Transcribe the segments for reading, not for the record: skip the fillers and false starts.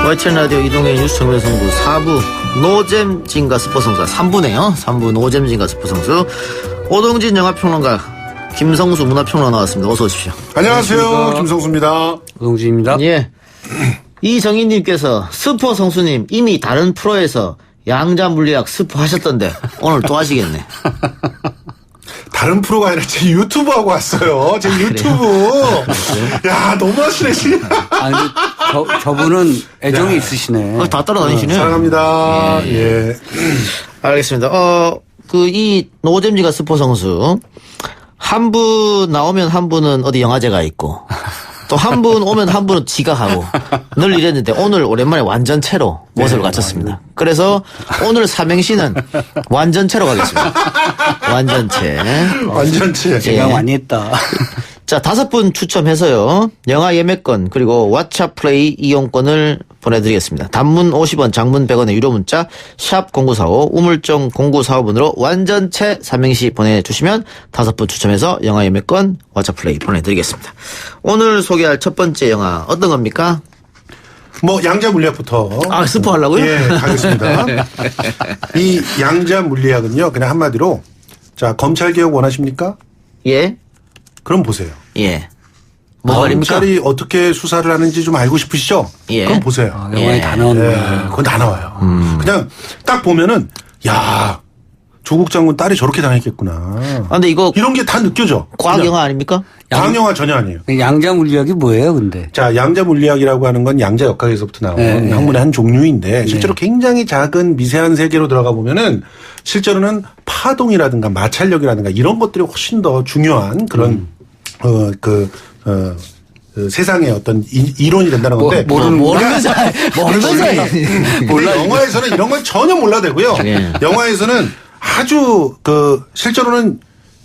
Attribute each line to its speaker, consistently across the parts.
Speaker 1: YTN 라디오 이동의 뉴스 정면성구 4부 노잼 진가 스포성수 3부네요. 3부 노잼 진가 스포성수 오동진 영화평론가 김성수 문화평론가 나왔습니다. 어서 오십시오.
Speaker 2: 안녕하세요. 김성수입니다.
Speaker 3: 오동진입니다.
Speaker 1: 예. 이정희님께서 스포성수님 이미 다른 프로에서 양자 물리학 스포 하셨던데 오늘 또 하시겠네.
Speaker 2: 다른 프로가 아니라 제 유튜브하고 왔어요. 제 유튜브. 야, 너무 하시네, 진짜.
Speaker 3: 아니, 저분은 애정이 있으시네.
Speaker 1: 다 따라다니시네.
Speaker 2: 사랑합니다. 예.
Speaker 1: 알겠습니다. 이 노잼지가 스포성수 한 분 나오면 한 분은 어디 영화제가 있고 또 한 분 오면 한 분은 지각하고 늘 이랬는데 오늘 오랜만에 완전체로 모습을 갖췄습니다. 그래서 오늘 삼행시는 완전체로 가겠습니다. 완전체.
Speaker 2: 완전체.
Speaker 3: 제가 많이 했다.
Speaker 1: 자, 5분 추첨해서요. 영화 예매권 그리고 왓챠 플레이 이용권을 보내드리겠습니다. 단문 50원, 장문 100원의 유료 문자 샵 0945 우물정 0945번으로 완전체 삼행시 보내주시면 5분 추첨해서 영화 예매권 왓챠 플레이 보내드리겠습니다. 오늘 소개할 첫 번째 영화 어떤 겁니까?
Speaker 2: 양자 물리학부터.
Speaker 1: 스포 하려고요?
Speaker 2: 예, 가겠습니다. 이 양자 물리학은요, 그냥 한마디로, 자, 검찰개혁 원하십니까?
Speaker 1: 예.
Speaker 2: 그럼 보세요.
Speaker 1: 예. 뭐가 말입니까?
Speaker 2: 검찰이 어떻게 수사를 하는지 좀 알고 싶으시죠?
Speaker 1: 예.
Speaker 2: 그럼 보세요.
Speaker 3: 영화에 다 나오는
Speaker 2: 예,
Speaker 3: 거예요.
Speaker 2: 그건 다 나와요. 그냥 딱 보면은, 야, 조국 장군 딸이 저렇게 당했겠구나.
Speaker 1: 근데 이거
Speaker 2: 이런 게 다 느껴져.
Speaker 1: 과학 영화 아닙니까?
Speaker 2: 과학 영화 전혀 아니에요.
Speaker 3: 양자 물리학이 뭐예요, 근데?
Speaker 2: 자, 양자 물리학이라고 하는 건 양자 역학에서부터 나온 학문의 한 종류인데 실제로 굉장히 작은 미세한 세계로 들어가 보면은 실제로는 파동이라든가 마찰력이라든가 이런 것들이 훨씬 더 중요한 그런 세상의 어떤 이론이 된다는 건데
Speaker 1: 모르면서
Speaker 2: 몰라. 영화에서는 이런 건 전혀 몰라되고요.
Speaker 1: 예.
Speaker 2: 영화에서는 아주 실제로는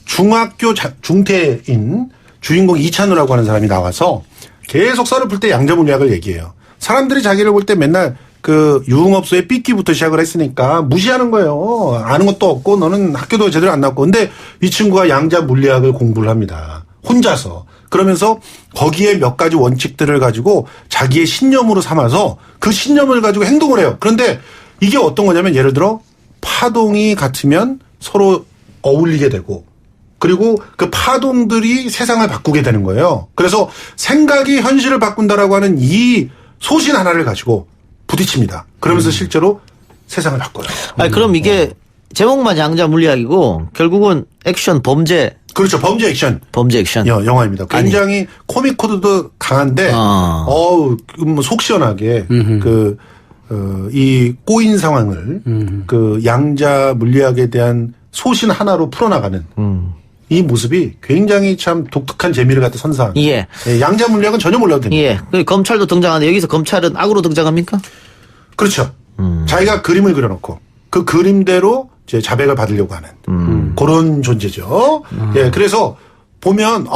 Speaker 2: 중학교 중퇴인 주인공 이찬우라고 하는 사람이 나와서 계속 썰을 풀 때 양자 물리학을 얘기해요. 사람들이 자기를 볼 때 맨날 유흥업소의 삐끼부터 시작을 했으니까 무시하는 거예요. 아는 것도 없고 너는 학교도 제대로 안 나왔고. 근데 이 친구가 양자 물리학을 공부를 합니다. 혼자서. 그러면서 거기에 몇 가지 원칙들을 가지고 자기의 신념으로 삼아서 그 신념을 가지고 행동을 해요. 그런데 이게 어떤 거냐면 예를 들어 파동이 같으면 서로 어울리게 되고 그리고 그 파동들이 세상을 바꾸게 되는 거예요. 그래서 생각이 현실을 바꾼다라고 하는 이 소신 하나를 가지고 부딪힙니다. 그러면서 실제로 세상을 바꿔요.
Speaker 1: 그럼 이게 제목만 양자 물리학이고 결국은 액션 범죄.
Speaker 2: 그렇죠. 범죄 액션.
Speaker 1: 범죄 액션.
Speaker 2: 영화입니다. 굉장히 코믹 코드도 강한데, 속 시원하게, 이 꼬인 상황을, 양자 물리학에 대한 소신 하나로 풀어나가는, 이 모습이 굉장히 참 독특한 재미를 갖다 선사합니다.
Speaker 1: 예.
Speaker 2: 양자 물리학은 전혀 몰라도 됩니다.
Speaker 1: 예. 검찰도 등장하는데 여기서 검찰은 악으로 등장합니까?
Speaker 2: 그렇죠. 자기가 그림을 그려놓고, 그 그림대로 이제 자백을 받으려고 하는 그런 존재죠. 예, 그래서 보면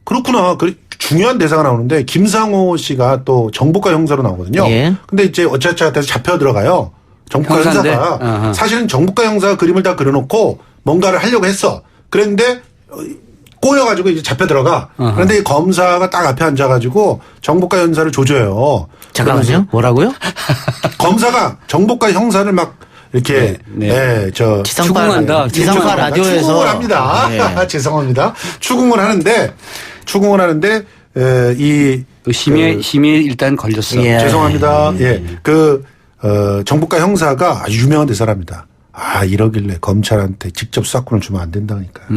Speaker 2: 그렇구나. 중요한 대사가 나오는데 김상호 씨가 또 정보과 형사로 나오거든요.
Speaker 1: 예.
Speaker 2: 근데 이제 어쩌다 돼서 잡혀 들어가요. 정보과
Speaker 3: 형사인데?
Speaker 2: 형사가 사실은 정보과 형사가 그림을 다 그려놓고 뭔가를 하려고 했어. 그랬는데 꼬여가지고 이제 잡혀 들어가. 그런데 이 검사가 딱 앞에 앉아가지고 정보과 형사를 조져요.
Speaker 1: 잠깐만요. 뭐라고요?
Speaker 2: 검사가 정보과 형사를 막 이렇게
Speaker 3: 추궁한다.
Speaker 1: 지상파 라디오에서
Speaker 2: 추궁을 합니다. 죄송합니다. 추궁을 하는데
Speaker 3: 심의에 일단 걸렸어.
Speaker 1: 예.
Speaker 2: 죄송합니다. 정보과 형사가 아주 유명한 대사랍니다. 이러길래 검찰한테 직접 수사권을 주면 안 된다니까요.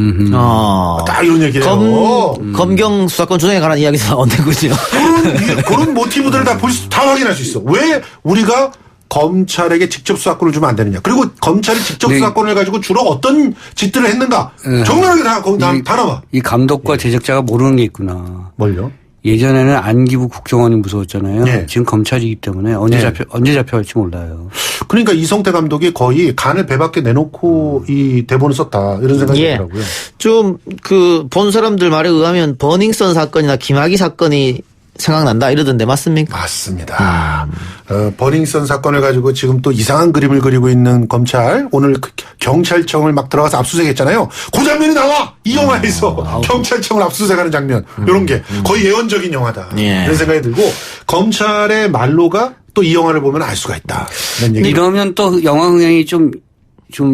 Speaker 2: 딱 이런 얘기예요.
Speaker 1: 검경 수사권 조정에 관한 이야기가 나오는 거죠.
Speaker 2: 그런 모티브들을 다 확인할 수 있어. 왜 우리가 검찰에게 직접 수사권을 주면 안 되느냐. 그리고 검찰이 직접 수사권을 가지고 주로 어떤 짓들을 했는가. 정면하게 다 나와.
Speaker 3: 이 감독과 제작자가 모르는 게 있구나.
Speaker 2: 뭘요?
Speaker 3: 예전에는 안기부 국정원이 무서웠잖아요.
Speaker 2: 예.
Speaker 3: 지금 검찰이기 때문에 언제 잡혀갈지 몰라요.
Speaker 2: 그러니까 이성태 감독이 거의 간을 배 밖에 내놓고 이 대본을 썼다. 이런 생각이 들더라고요.
Speaker 1: 좀 본 사람들 말에 의하면 버닝썬 사건이나 김학의 사건이 생각난다 이러던데 맞습니까?
Speaker 2: 맞습니다. 버닝썬 사건을 가지고 지금 또 이상한 그림을 그리고 있는 검찰 오늘 경찰청을 막 들어가서 압수수색했잖아요. 그 장면이 나와 이 영화에서 경찰청을 압수수색하는 장면 이런 게 거의 예언적인 영화다
Speaker 1: 예.
Speaker 2: 이런 생각이 들고 검찰의 말로가 또 이 영화를 보면 알 수가 있다. 이런 얘기.
Speaker 3: 이러면 또 영화 흥행이 좀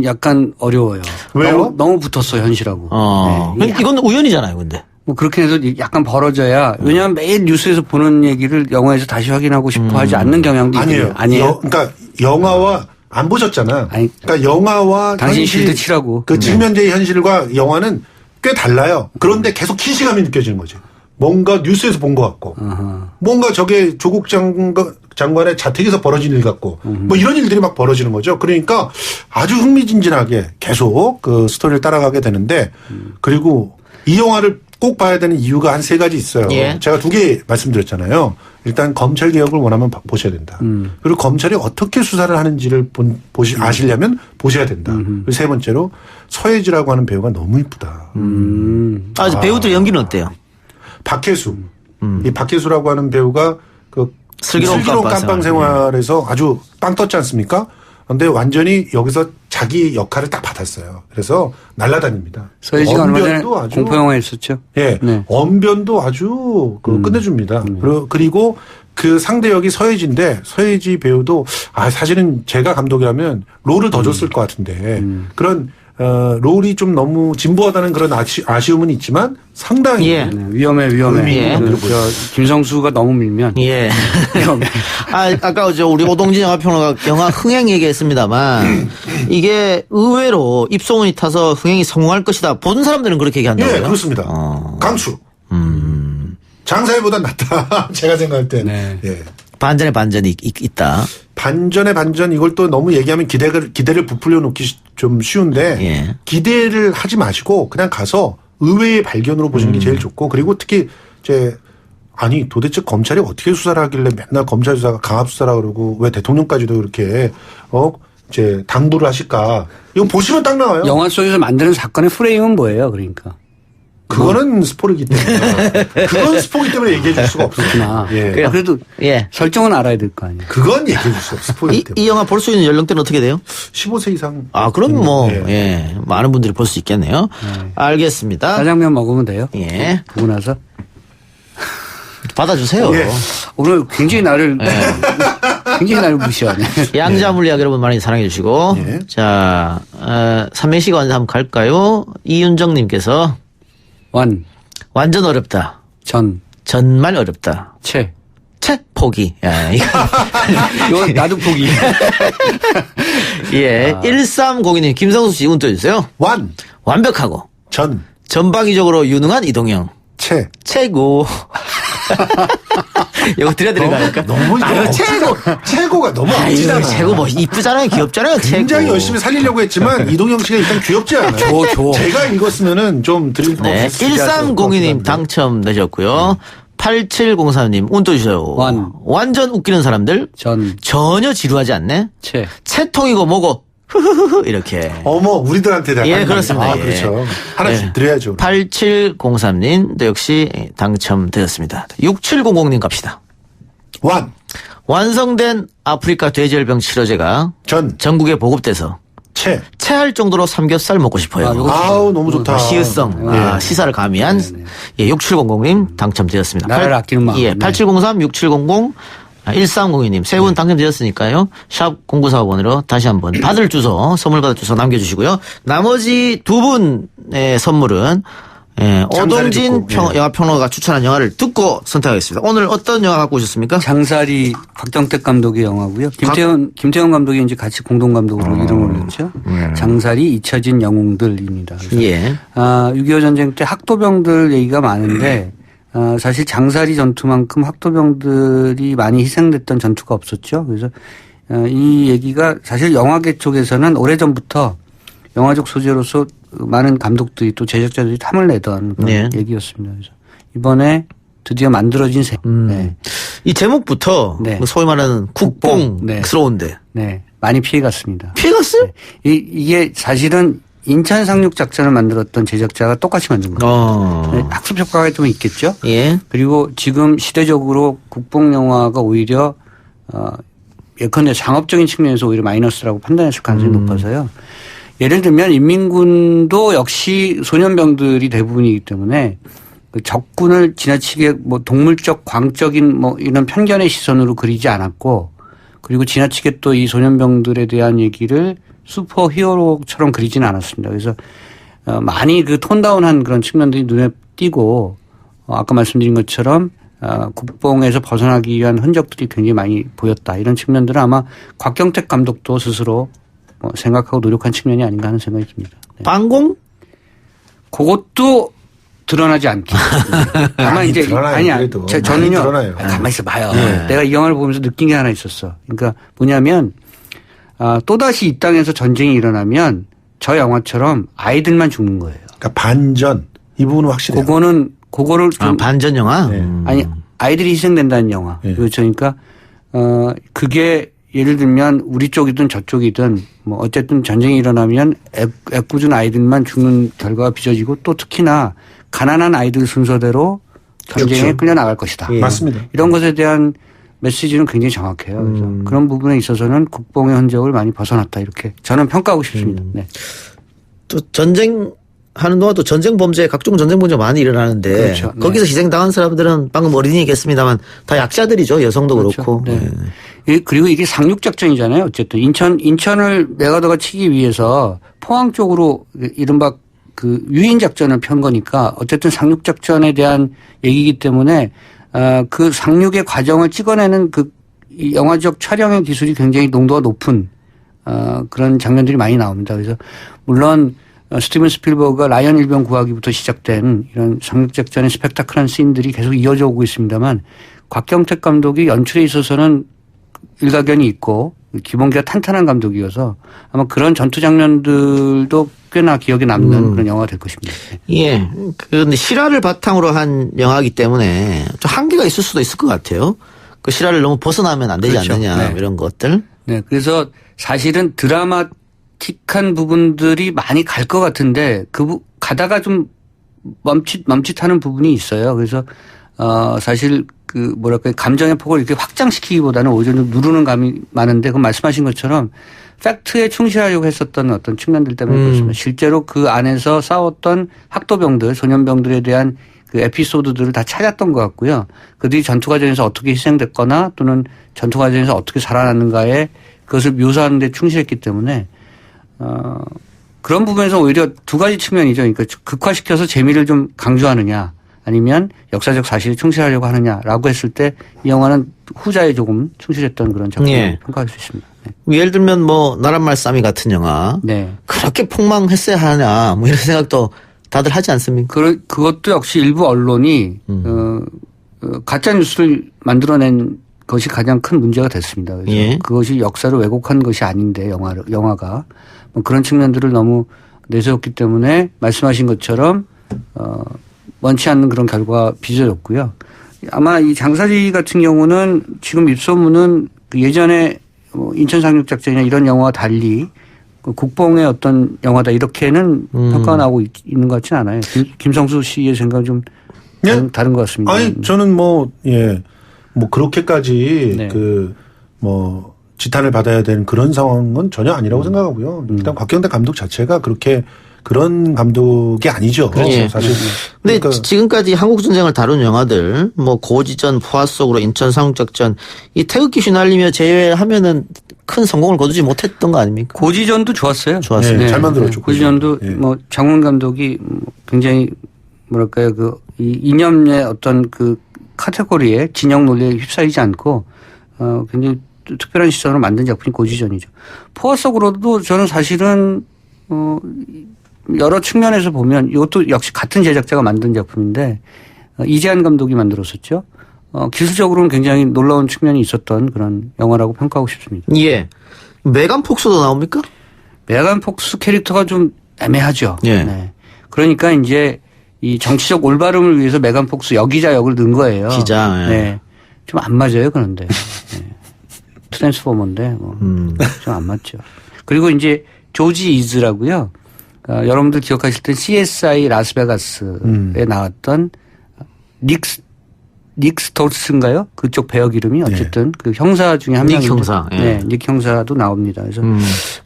Speaker 3: 약간 어려워요.
Speaker 2: 왜요?
Speaker 3: 너무 붙었어 현실하고. 네.
Speaker 1: 이건 우연이잖아요, 근데.
Speaker 3: 뭐 그렇게 해서 약간 벌어져야 왜냐하면 매일 뉴스에서 보는 얘기를 영화에서 다시 확인하고 싶어 하지 않는 경향도
Speaker 2: 아니에요.
Speaker 3: 아니에요.
Speaker 2: 그러니까 영화와 안 보셨잖아.
Speaker 3: 아니,
Speaker 2: 그러니까 영화와
Speaker 3: 당신
Speaker 2: 현실
Speaker 3: 실드 치라고.
Speaker 2: 그 측면제의 현실과 영화는 꽤 달라요. 그런데 계속 키시감이 느껴지는 거지. 뭔가 뉴스에서 본 것 같고, 뭔가 저게 조국 장관의 자택에서 벌어진 일 같고, 뭐 이런 일들이 막 벌어지는 거죠. 그러니까 아주 흥미진진하게 계속 그 스토리를 따라가게 되는데, 그리고 이 영화를 꼭 봐야 되는 이유가 한 3가지 있어요.
Speaker 1: 예.
Speaker 2: 제가 2개 말씀드렸잖아요. 일단 검찰 개혁을 원하면 보셔야 된다. 그리고 검찰이 어떻게 수사를 하는지를 아시려면 보셔야 된다. 그리고 3번째로 서예지라고 하는 배우가 너무 이쁘다.
Speaker 1: 배우들 연기는 어때요?
Speaker 2: 박혜수. 이 박혜수라고 하는 배우가 그
Speaker 1: 슬기로운
Speaker 2: 깜빵 생활에서 아주 빵 떴지 않습니까? 그런데 완전히 여기서 자기 역할을 딱 받았어요. 그래서 날아다닙니다.
Speaker 3: 서예지가 얼마 전에 공포영화 했었죠.
Speaker 2: 예.
Speaker 3: 네.
Speaker 2: 언변도 아주 끝내줍니다. 그리고 그 상대 역이 서예지인데 서예지 배우도 사실은 제가 감독이라면 롤을 더 줬을 것 같은데 그런 롤이 좀 너무 진부하다는 그런 아쉬움은 있지만 상당히
Speaker 1: 예.
Speaker 3: 네, 위험해.
Speaker 1: 예.
Speaker 3: 김성수가 너무 밀면
Speaker 1: 예.
Speaker 3: 위험해.
Speaker 1: 아까 우리 오동진 영화평론가 영화 흥행 얘기했습니다만 이게 의외로 입소문이 타서 흥행이 성공할 것이다. 본 사람들은 그렇게 얘기한다고요?
Speaker 2: 예, 그렇습니다. 강추. 장사회보단 낫다. 제가 생각할 때.
Speaker 3: 네.
Speaker 2: 예.
Speaker 1: 반전의 반전이 있다.
Speaker 2: 반전의 반전 이걸 또 너무 얘기하면 기대를 부풀려 놓기 좀 쉬운데
Speaker 1: 예.
Speaker 2: 기대를 하지 마시고 그냥 가서 의외의 발견으로 보시는 게 제일 좋고 그리고 특히 아니 도대체 검찰이 어떻게 수사를 하길래 맨날 검찰 수사가 강압 수사라 그러고 왜 대통령까지도 이렇게 당부를 하실까? 이건 보시면 딱 나와요.
Speaker 3: 영화 속에서 만드는 사건의 프레임은 뭐예요? 그러니까.
Speaker 2: 그거는 스포이기 때문에. 그건 스포이기 때문에 얘기해 줄 수가 없구나.
Speaker 3: 예.
Speaker 1: 그래요.
Speaker 3: 그래도
Speaker 1: 예.
Speaker 3: 설정은 알아야 될 거 아니에요.
Speaker 2: 그건 얘기해 줄 수 없어. 스포이기 때문에.
Speaker 1: 이 영화 볼 수 있는 연령대는 어떻게 돼요?
Speaker 2: 15세 이상.
Speaker 1: 그럼 많은 분들이 볼 수 있겠네요. 알겠습니다.
Speaker 3: 짜장면 먹으면 돼요?
Speaker 1: 예.
Speaker 3: 보고 나서.
Speaker 1: 받아주세요.
Speaker 2: 예.
Speaker 3: 오늘 굉장히 나를 무시하네.
Speaker 1: 양자물리학 여러분 많이 사랑해 주시고.
Speaker 2: 예.
Speaker 1: 자, 삼행시가 한번 갈까요? 이윤정님께서 완전 어렵다. 전말 어렵다. 채 포기. 야,
Speaker 3: 이건 나도 포기.
Speaker 1: 예. 1302님, 김성수 씨 운 떠주세요. 완벽하고. 전방위적으로 유능한 이동형. 최고. 이거 드려드릴까요?
Speaker 2: 너무 최고가 너무 앞지잖아.
Speaker 1: 최고 뭐 이쁘잖아요, 귀엽잖아요.
Speaker 2: 굉장히
Speaker 1: 최고.
Speaker 2: 열심히 살리려고 했지만 이동영 씨가 일단 귀엽지 않아요. 제가 읽었으면은 좀 드릴 거
Speaker 1: 네. 1302님 당첨되셨고요. 8704님 운 떠주세요. 완전 웃기는 사람들. 전혀 지루하지 않네. 채통이고 뭐고. 이렇게.
Speaker 2: 어머, 우리들한테
Speaker 1: 예, 그렇습니다.
Speaker 2: 그렇죠. 하나씩 드려야죠.
Speaker 1: 8703님도 역시 당첨되었습니다. 6700님 갑시다. 완성된 아프리카 돼지열병 치료제가 전국에 보급돼서 체할 정도로 삼겹살 먹고 싶어요.
Speaker 2: 너무 좋다.
Speaker 1: 시의성, 시사를 가미한 6700님 당첨되었습니다.
Speaker 3: 나를 아끼는 마음.
Speaker 1: 8703, 6700, 1302님 세 분 당첨되셨으니까요. 샵 0945번으로 다시 한번 받을 주소, 선물 받을 주소 남겨주시고요. 나머지 2분의 선물은 오동진 영화평론가가 추천한 영화를 듣고 선택하겠습니다. 오늘 어떤 영화 갖고 오셨습니까?
Speaker 3: 장사리 박정택 감독의 영화고요. 김태현 감독이 이제 같이 공동 감독으로 이름을 올렸죠. 장사리 잊혀진 영웅들입니다.
Speaker 1: 예.
Speaker 3: 6.25 전쟁 때 학도병들 얘기가 많은데 사실 장사리 전투만큼 학도병들이 많이 희생됐던 전투가 없었죠. 그래서 이 얘기가 사실 영화계 쪽에서는 오래전부터 영화적 소재로서 많은 감독들이 또 제작자들이 탐을 내던 그런 얘기였습니다. 그래서 이번에 드디어 만들어진
Speaker 1: 이 제목부터 소위 말하는 국뽕스러운데
Speaker 3: 많이 피해갔습니다.
Speaker 1: 피해갔어요?
Speaker 3: 이게 사실은 인천 상륙 작전을 만들었던 제작자가 똑같이 만든 거예요. 네, 학습 효과가 좀 있겠죠.
Speaker 1: 예.
Speaker 3: 그리고 지금 시대적으로 국뽕 영화가 오히려 예컨대 상업적인 측면에서 오히려 마이너스라고 판단했을 가능성이 높아서요. 예를 들면 인민군도 역시 소년병들이 대부분이기 때문에 그 적군을 지나치게 뭐 동물적 광적인 뭐 이런 편견의 시선으로 그리지 않았고 그리고 지나치게 또 이 소년병들에 대한 얘기를 슈퍼 히어로처럼 그리지는 않았습니다. 그래서 많이 그 톤다운한 그런 측면들이 눈에 띄고 아까 말씀드린 것처럼 국뽕에서 벗어나기 위한 흔적들이 굉장히 많이 보였다. 이런 측면들은 아마 곽경택 감독도 스스로 생각하고 노력한 측면이 아닌가 하는 생각이 듭니다. 네.
Speaker 1: 방공?
Speaker 3: 그것도 드러나지 않게. 다만
Speaker 2: 아니,
Speaker 3: 이제
Speaker 2: 드러나요,
Speaker 3: 아니야.
Speaker 2: 그래도.
Speaker 3: 저는요.
Speaker 2: 드러나요.
Speaker 3: 가만히 있어 봐요.
Speaker 2: 네.
Speaker 3: 내가 이 영화를 보면서 느낀 게 하나 있었어. 그러니까 뭐냐면 또다시 이 땅에서 전쟁이 일어나면 저 영화처럼 아이들만 죽는 거예요.
Speaker 2: 그러니까 반전 이 부분은 확실해요.
Speaker 3: 그거를 좀
Speaker 1: 반전 영화?
Speaker 2: 네.
Speaker 3: 아니 아이들이 희생된다는 영화.
Speaker 2: 네.
Speaker 3: 그러니까 그게 예를 들면 우리 쪽이든 저쪽이든 뭐 어쨌든 전쟁이 일어나면 애꿎은 아이들만 죽는 결과가 빚어지고 또 특히나 가난한 아이들 순서대로 전쟁에
Speaker 2: 그렇죠.
Speaker 3: 끌려나갈 것이다.
Speaker 1: 예.
Speaker 2: 맞습니다.
Speaker 3: 이런 것에 대한 메시지는 굉장히 정확해요. 그래서 그런 부분에 있어서는 국뽕의 흔적을 많이 벗어났다 이렇게 저는 평가하고 싶습니다. 네.
Speaker 1: 또 전쟁 하는 동안 또 전쟁 범죄, 각종 전쟁 범죄가 많이 일어나는데
Speaker 3: 그렇죠. 네.
Speaker 1: 거기서 희생당한 사람들은 방금 어린이 얘기했습니다만 다 약자들이죠. 여성도
Speaker 3: 그렇죠.
Speaker 1: 그렇고.
Speaker 3: 네. 그리고 이게 상륙작전이잖아요. 어쨌든 인천을 메가더가 치기 위해서 포항 쪽으로 이른바 그 유인작전을 편 거니까 어쨌든 상륙작전에 대한 얘기이기 때문에 그 상륙의 과정을 찍어내는 그 영화적 촬영의 기술이 굉장히 농도가 높은 그런 장면들이 많이 나옵니다. 그래서 물론 스티븐 스필버그가 라이언 일병 구하기부터 시작된 이런 상륙작전의 스펙타클한 씬들이 계속 이어져 오고 있습니다만 곽경택 감독이 연출에 있어서는 일가견이 있고 기본기가 탄탄한 감독이어서 아마 그런 전투 장면들도 꽤나 기억에 남는 그런 영화가 될 것입니다.
Speaker 1: 예. 근데 실화를 바탕으로 한 영화이기 때문에 좀 한계가 있을 수도 있을 것 같아요. 그 실화를 너무 벗어나면 안 되지
Speaker 3: 그렇죠.
Speaker 1: 않느냐
Speaker 3: 네.
Speaker 1: 이런 것들.
Speaker 3: 네. 그래서 사실은 드라마틱한 부분들이 많이 갈 것 같은데 가다가 좀 멈칫하는 부분이 있어요. 그래서 사실 그 뭐랄까요 감정의 폭을 이렇게 확장시키기보다는 오히려 좀 누르는 감이 많은데 그 말씀하신 것처럼 팩트에 충실하려고 했었던 어떤 측면들 때문에 그렇습니다. 실제로 그 안에서 싸웠던 학도병들, 소년병들에 대한 그 에피소드들을 다 찾았던 것 같고요. 그들이 전투 과정에서 어떻게 희생됐거나 또는 전투 과정에서 어떻게 살아났는가에 그것을 묘사하는 데 충실했기 때문에 그런 부분에서 오히려 두 가지 측면이죠. 그러니까 극화시켜서 재미를 좀 강조하느냐 아니면 역사적 사실에 충실하려고 하느냐라고 했을 때 이 영화는 후자에 조금 충실했던 그런 작품을
Speaker 1: 예.
Speaker 3: 평가할 수 있습니다. 네.
Speaker 1: 예를 들면 뭐 나란말 싸미 같은 영화
Speaker 3: 네.
Speaker 1: 그렇게 폭망했어야 하냐 뭐 이런 생각도 다들 하지 않습니까?
Speaker 3: 그것도 역시 일부 언론이 가짜 뉴스를 만들어낸 것이 가장 큰 문제가 됐습니다. 그래서
Speaker 1: 예.
Speaker 3: 그것이 역사를 왜곡한 것이 아닌데 영화가 뭐 그런 측면들을 너무 내세웠기 때문에 말씀하신 것처럼 원치 않는 그런 결과가 빚어졌고요. 아마 이 장사지 같은 경우는 지금 입소문은 그 예전에 인천 상륙작전이나 이런 영화와 달리 그 국뽕의 어떤 영화다 이렇게는 평가가 나오고 있는 것 같지는 않아요. 김성수 씨의 생각은 좀
Speaker 2: 예?
Speaker 3: 다른 것 같습니다.
Speaker 2: 아니 저는 뭐 그렇게까지
Speaker 3: 네.
Speaker 2: 지탄을 받아야 되는 그런 상황은 전혀 아니라고 생각하고요. 일단 곽경택 감독 자체가 그런 감독이 아니죠.
Speaker 1: 그렇죠.
Speaker 2: 사실.
Speaker 1: 근데
Speaker 2: 그러니까
Speaker 1: 지금까지 한국 전쟁을 다룬 영화들 뭐 고지전, 포화 속으로 인천 상륙작전 이 태극기 휘날리며 제외하면은 큰 성공을 거두지 못했던 거 아닙니까?
Speaker 3: 고지전도 좋았어요.
Speaker 1: 좋았어요.
Speaker 2: 네, 잘 만들었죠.
Speaker 3: 고지전도
Speaker 2: 네.
Speaker 3: 뭐 장훈 감독이 굉장히 뭐랄까요 이 이념의 어떤 그 카테고리에 진영 논리에 휩싸이지 않고 굉장히 특별한 시선으로 만든 작품이 고지전이죠. 포화 속으로도 저는 사실은 여러 측면에서 보면 이것도 역시 같은 제작자가 만든 작품인데 이재한 감독이 만들었었죠. 기술적으로는 굉장히 놀라운 측면이 있었던 그런 영화라고 평가하고 싶습니다.
Speaker 1: 예. 메간 폭스도 나옵니까?
Speaker 3: 메간 폭스 캐릭터가 좀 애매하죠.
Speaker 1: 예.
Speaker 3: 네. 그러니까 이제 이 정치적 올바름을 위해서 메간 폭스 여기자 역을 넣은 거예요.
Speaker 1: 기자. 예.
Speaker 3: 네. 좀 안 맞아요, 그런데. 네. 트랜스포머인데 좀 안 맞죠. 그리고 이제 조지 이즈라고요. 여러분들 기억하실 때 CSI 라스베가스에 나왔던 닉 스토츠인가요? 그쪽 배역 이름이 어쨌든 그 형사 중에 한
Speaker 1: 닉
Speaker 3: 명인데.
Speaker 1: 형사. 예.
Speaker 3: 네, 닉 형사도 나옵니다. 그래서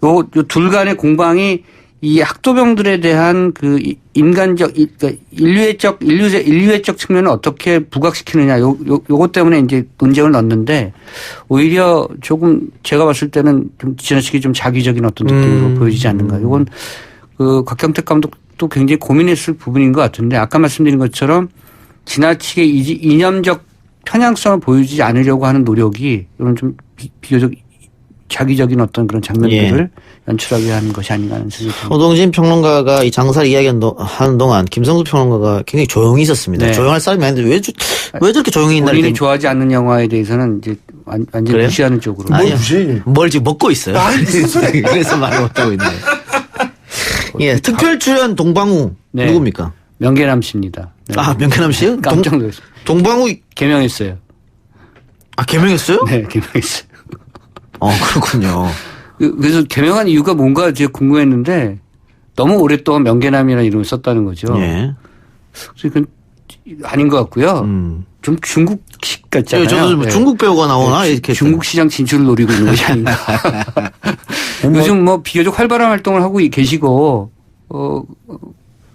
Speaker 3: 요 둘 간의 공방이 이 학도병들에 대한 그 인간적, 그러니까 인류애적 측면을 어떻게 부각시키느냐 요것 때문에 이제 논쟁을 넣었는데 오히려 조금 제가 봤을 때는 좀 지나치게 좀 자기적인 어떤 느낌으로 보여지지 않는가. 요건 그 곽경택 감독도 굉장히 고민했을 부분인 것 같은데 아까 말씀드린 것처럼 지나치게 이념적 편향성을 보여주지 않으려고 하는 노력이 이런 좀 비교적 자기적인 어떤 그런 장면들을 연출하게 하는 것이 아닌가 하는 생각이 듭니다.
Speaker 1: 호동진 평론가가 이 장사를 이야기하는 동안 김성수 평론가가 굉장히 조용히 있었습니다.
Speaker 3: 네.
Speaker 1: 조용할 사람이 아닌데 왜 저렇게 조용히 있나
Speaker 3: 본인이
Speaker 1: 이렇게.
Speaker 3: 좋아하지 않는 영화에 대해서는 이제 완전히
Speaker 1: 그래요?
Speaker 3: 무시하는 쪽으로.
Speaker 2: 뭘
Speaker 1: 아니요.
Speaker 2: 무시해.
Speaker 1: 뭘 지금 먹고 있어요.
Speaker 2: 아니, 무슨 소리야.
Speaker 1: 그래서 말을 못하고 있네. 예, 특별 출연 동방우
Speaker 3: 네.
Speaker 1: 누굽니까?
Speaker 3: 명계남 씨입니다. 네.
Speaker 1: 아, 명쾌남 씨요?
Speaker 3: 깜짝 놀랐어요.
Speaker 1: 동방우
Speaker 3: 개명했어요.
Speaker 1: 개명했어요?
Speaker 3: 네, 개명했어요.
Speaker 1: 그렇군요.
Speaker 3: 그래서 개명한 이유가 뭔가 제가 궁금했는데 너무 오랫동안 명계남이라는 이름을 썼다는 거죠.
Speaker 1: 예.
Speaker 3: 그래서 그건 아닌 것 같고요. 좀 중국식 같잖아요.
Speaker 1: 저도 뭐
Speaker 3: 네.
Speaker 1: 중국 배우가 나오나 이렇게
Speaker 3: 중국 시장 진출을 노리고 있는 것이 아닌가. 요즘 뭐 비교적 활발한 활동을 하고 계시고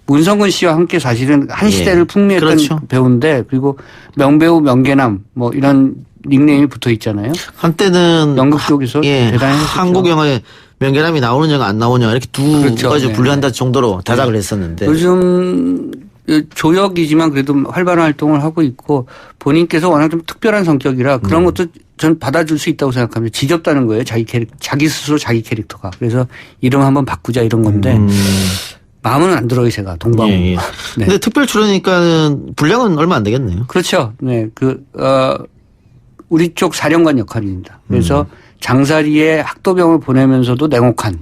Speaker 3: 문성근 씨와 함께 사실은 한 시대를 풍미했던
Speaker 1: 그렇죠.
Speaker 3: 배우인데 그리고 명배우 명계남 뭐 이런 닉네임이 붙어 있잖아요.
Speaker 1: 한때는
Speaker 3: 연극 쪽에서 대단히
Speaker 1: 한국 영화에 명계남이 나오는 영화 안 나오는 영화 이렇게 두
Speaker 3: 그렇죠.
Speaker 1: 가지
Speaker 3: 네.
Speaker 1: 분류한다 정도로 다작을 했었는데
Speaker 3: 요즘 조역이지만 그래도 활발한 활동을 하고 있고 본인께서 워낙 좀 특별한 성격이라 그런 것도 전 받아줄 수 있다고 생각합니다. 지겹다는 거예요. 자기 스스로 자기 캐릭터가. 그래서 이름 한번 바꾸자 이런 건데 마음은 안 들어요 제가 동방우.
Speaker 1: 예, 예.
Speaker 3: 네.
Speaker 1: 근데 특별 출연이니까는 분량은 얼마 안 되겠네요.
Speaker 3: 그렇죠. 네. 우리 쪽 사령관 역할입니다. 그래서 장사리에 학도병을 보내면서도 냉혹한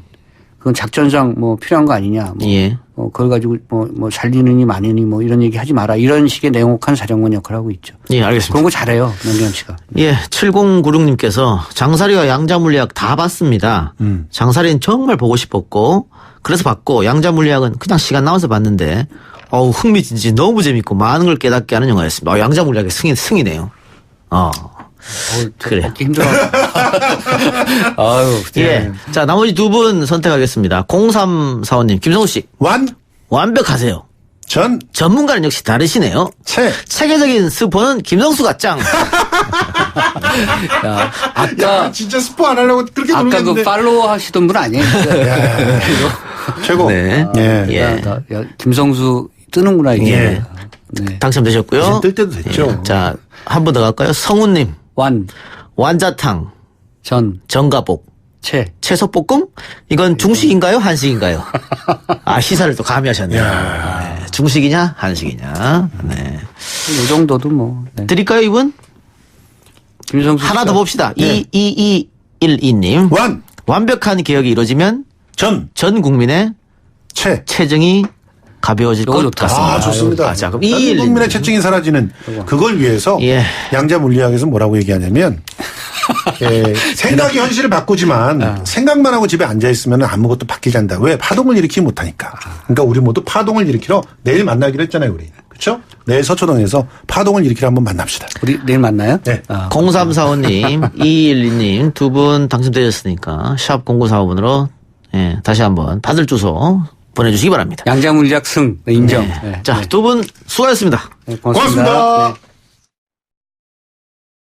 Speaker 3: 그건 작전상 뭐 필요한 거 아니냐.
Speaker 1: 예.
Speaker 3: 그걸 가지고 뭐 살리느니 마느니 뭐 이런 얘기 하지 마라. 이런 식의 냉혹한 사령관 역할을 하고 있죠.
Speaker 1: 예, 알겠습니다.
Speaker 3: 그런 거 잘해요. 명계남 씨가.
Speaker 1: 예, 7096님께서 장사리와 양자물리학 다 봤습니다. 장사리는 정말 보고 싶었고 그래서 봤고 양자물리학은 그냥 시간 남아서 봤는데 흥미진진 너무 재밌고 많은 걸 깨닫게 하는 영화였습니다. 양자물리학의 승이네요. 그래.
Speaker 3: 먹기 힘들어. 아유.
Speaker 1: 예. 자, 나머지 두 분 선택하겠습니다. 0345님, 김성우 씨. 완벽하세요. 전문가는 역시 다르시네요. 체계적인 스포는 김성수가 짱.
Speaker 2: 야, 진짜 스포 안 하려고 그렇게
Speaker 3: 아까
Speaker 2: 노력했는데.
Speaker 3: 그 팔로우 하시던 분 아니에요?
Speaker 2: 최고.
Speaker 1: 네.
Speaker 2: 예.
Speaker 3: 야, 김성수 뜨는구나 이게.
Speaker 1: 예.
Speaker 3: 네.
Speaker 1: 당첨되셨고요.
Speaker 2: 이제 뜰 때도 됐죠.
Speaker 1: 예. 자, 한 번 더 갈까요? 성우님. 완자탕. 정가복. 채소볶음? 이건 중식인가요? 한식인가요? 시사를 또 감히 하셨네요. 네. 중식이냐? 한식이냐? 네.
Speaker 3: 이 정도도 뭐. 네.
Speaker 1: 드릴까요, 이분?
Speaker 3: 김성수
Speaker 1: 하나
Speaker 3: 씨가.
Speaker 1: 더 봅시다.
Speaker 2: 네.
Speaker 1: 2212님. 완벽한 개혁이 이루어지면 전 국민의 체증이 가벼워질 것
Speaker 3: 좋다.
Speaker 1: 같습니다.
Speaker 2: 좋습니다.
Speaker 1: 자, 그럼
Speaker 2: 전
Speaker 1: 2212님.
Speaker 2: 국민의 체증이 사라지는 그걸 위해서
Speaker 1: 예.
Speaker 2: 양자물리학에서 뭐라고 얘기하냐면 생각이 현실을 바꾸지만 생각만 하고 집에 앉아있으면 아무것도 바뀌지 않는다. 왜? 파동을 일으키지 못하니까. 그러니까 우리 모두 파동을 일으키러 내일 만나기로 했잖아요. 우리. 그렇죠? 내일 서초동에서 파동을 일으키러 한번 만납시다.
Speaker 3: 우리 내일 만나요?
Speaker 2: 네.
Speaker 1: 0345님, 2212님 두 분 당첨되셨으니까 샵 0945번으로 다시 한번 받을 주소 보내주시기 바랍니다.
Speaker 3: 양자물리학 승 인정.
Speaker 1: 네.
Speaker 3: 네.
Speaker 1: 자, 두 분 수고하셨습니다.
Speaker 3: 네, 고맙습니다.
Speaker 2: 고맙습니다.
Speaker 3: 네.